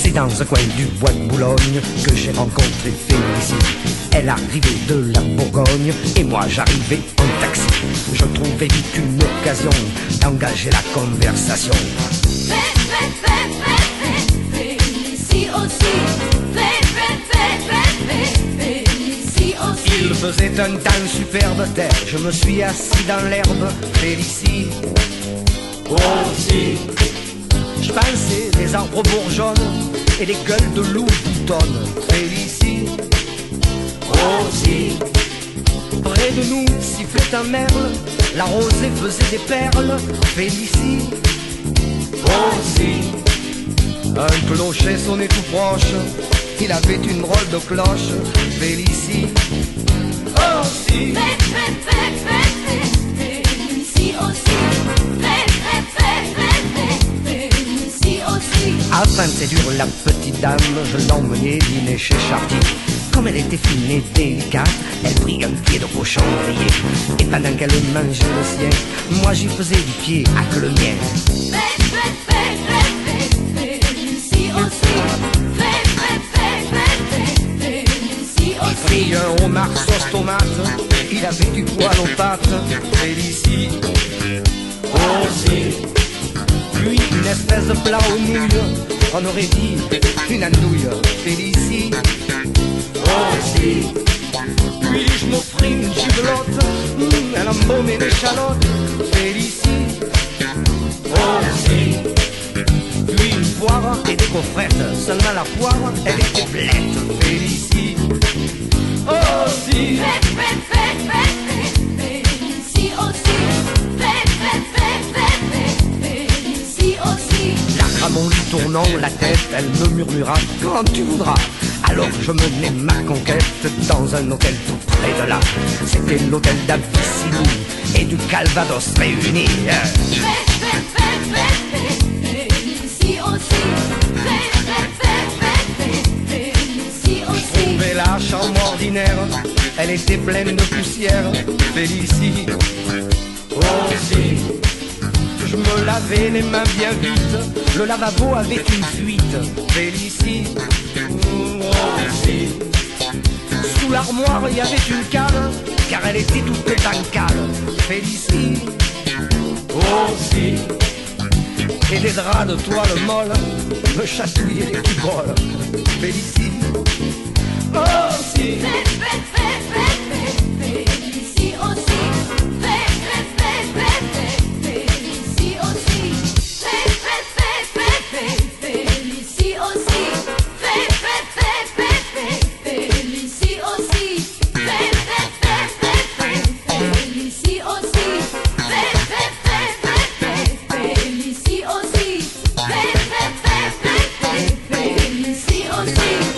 C'est dans un coin du bois de Boulogne que j'ai rencontré Félicie. Elle arrivait de la Bourgogne et moi j'arrivais en taxi. Je trouvais vite une occasion d'engager la conversation. Félicie aussi. Félicie aussi. Il faisait un temps superbe, je me suis assis dans l'herbe. Félicie aussi. Je pensais des arbres bourgeonnent et des gueules de loup boutonnent. Félicie aussi. Près de nous sifflait un merle, la rosée faisait des perles. Félicie aussi. Un clocher sonnait tout proche, il avait une drôle de cloche. Félicie aussi. Félicie aussi. Afin de séduire la petite dame, je l'emmenais dîner chez Chartier. Comme elle était fine et délicate, elle prit un pied de cochon grillé. Et pendant qu'elle mangeait le sien, moi j'y faisais du pied à que le mien. Félicie aussi. Félicie Il prit un homard sauce tomate, il avait du poil aux pattes. Félicie aussi. Puis une espèce de plat aux nouilles, on aurait dit une andouille. Félicie aussi. Puis je m'offris une gibelotte, elle embaumait l'échalote. Félicie aussi. Puis une poire et des gaufrettes, seulement la poire elle était blette. Félicie aussi. Félicie aussi. Félicie aussi. La Ramon lui tournant la tête, elle me murmura quand tu voudras. Alors je menai ma conquête dans un hôtel tout près de là. C'était l'hôtel d'Abyssinie et du Calvados réunis. Félicie aussi. Félicie aussi. Trouvais la chambre ordinaire, elle était pleine de poussière. Félicie aussi. Je me lavais les mains bien vite, le lavabo avait une fuite. Félicie aussi. Sous l'armoire il y avait une cale, car elle était toute bancale. Félicie aussi. Et des draps de toile molle me chatouillaient les cuboles. Félicie aussi. Félicie aussi. Félicie aussi. Félicie aussi. Félicie aussi. Félicie aussi. Félicie aussi. Félicie aussi.